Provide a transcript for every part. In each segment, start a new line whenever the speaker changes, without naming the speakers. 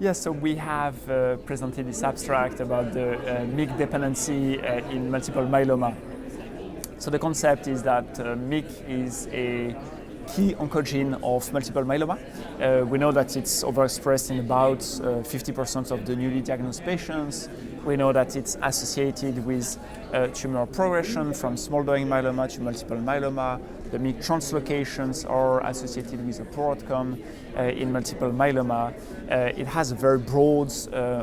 Yes, so we have presented this abstract about the MYC dependency in multiple myeloma. So the concept is that MYC is a key oncogene of multiple myeloma. We know that it's overexpressed in about 50% of the newly diagnosed patients. We know that it's associated with tumor progression from smouldering myeloma to multiple myeloma. The MYC translocations are associated with a poor outcome in multiple myeloma. It has a very broad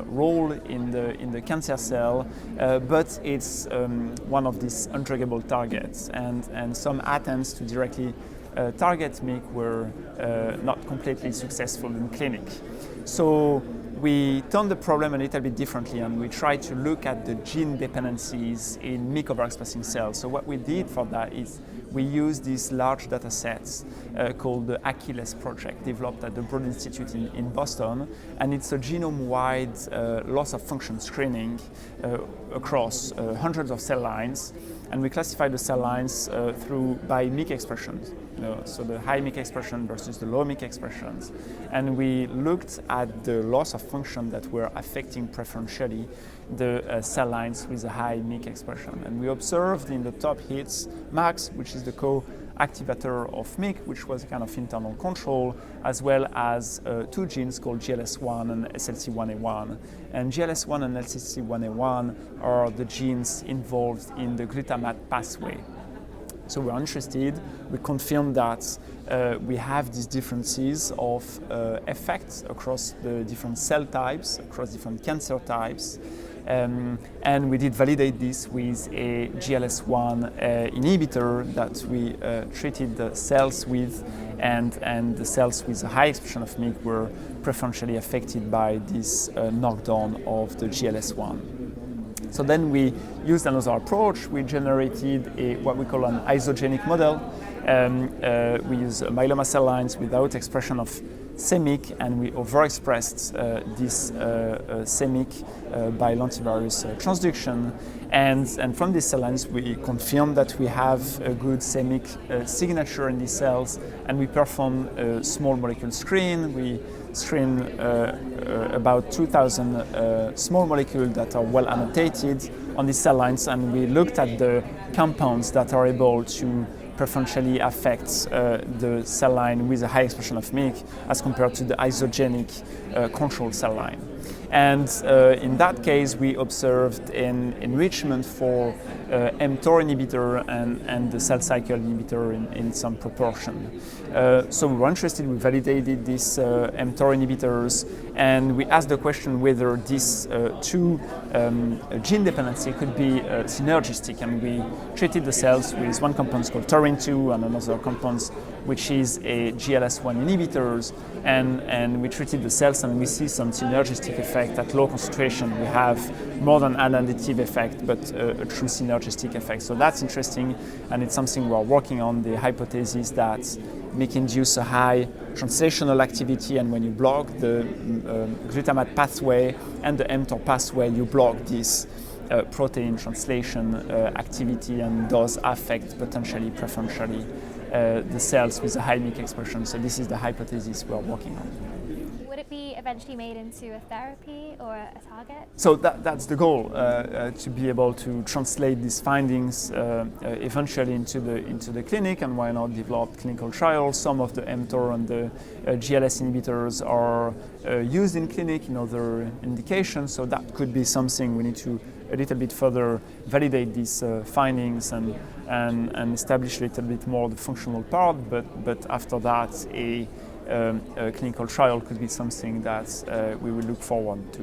role in the cancer cell, but it's one of these undruggable targets, and some attempts to directly target MYC were not completely successful in clinic. So we turned the problem a little bit differently, and we tried to look at the gene dependencies in MYC overexpressing cells. So what we did for that is we used these large data sets called the Achilles project, developed at the Broad Institute in Boston, and it's a genome-wide loss of function screening across hundreds of cell lines, and we classified the cell lines by MYC expressions. So the high MYC expression versus the low MYC expressions. And we looked at the loss of function that were affecting preferentially the cell lines with a high MYC expression. And we observed in the top hits MAX, which is the co-activator of MYC, which was a kind of internal control, as well as two genes called GLS1 and SLC1A1. And GLS1 and SLC1A1 are the genes involved in the glutamate pathway. So we're interested, we confirmed that we have these differences of effects across the different cell types, across different cancer types. And we did validate this with a GLS1 inhibitor that we treated the cells with, and the cells with a high expression of MYC were preferentially affected by this knockdown of the GLS1. So then we used another approach. We generated what we call an isogenic model. We use myeloma cell lines without expression of c-MYC, and we overexpressed this c-MYC by lentivirus transduction. And from these cell lines, we confirmed that we have a good c-MYC signature in these cells, and we perform a small molecule screen. We screen about 2,000 small molecules that are well annotated on these cell lines, and we looked at the compounds that are able to preferentially affect the cell line with a high expression of MYC as compared to the isogenic control cell line. And in that case, we observed an enrichment for mTOR inhibitor and the cell cycle inhibitor in some proportion. So we were interested, we validated these mTOR inhibitors, and we asked the question whether these two gene dependency could be synergistic, and we treated the cells with one compound called taurin-2 and another compound which is a GLS1 inhibitors, and we treated the cells, and we see some synergistic effect at low concentration. We have more than an additive effect, but a true synergistic effect. So that's interesting, and it's something we're working on, the hypothesis that MYC induce a high translational activity, and when you block the glutamate pathway and the mTOR pathway, you block this protein translation activity, and does affect potentially preferentially the cells with a high MYC expression. So this is the hypothesis we're working on.
Would it be eventually made into a therapy or a target?
So that's the goal, to be able to translate these findings eventually into the clinic, and why not develop clinical trials. Some of the mTOR and the GLS inhibitors are used in clinic in other indications, so that could be something we need to a little bit further validate these findings and establish a little bit more the functional part, but after that a clinical trial could be something that we will look forward to.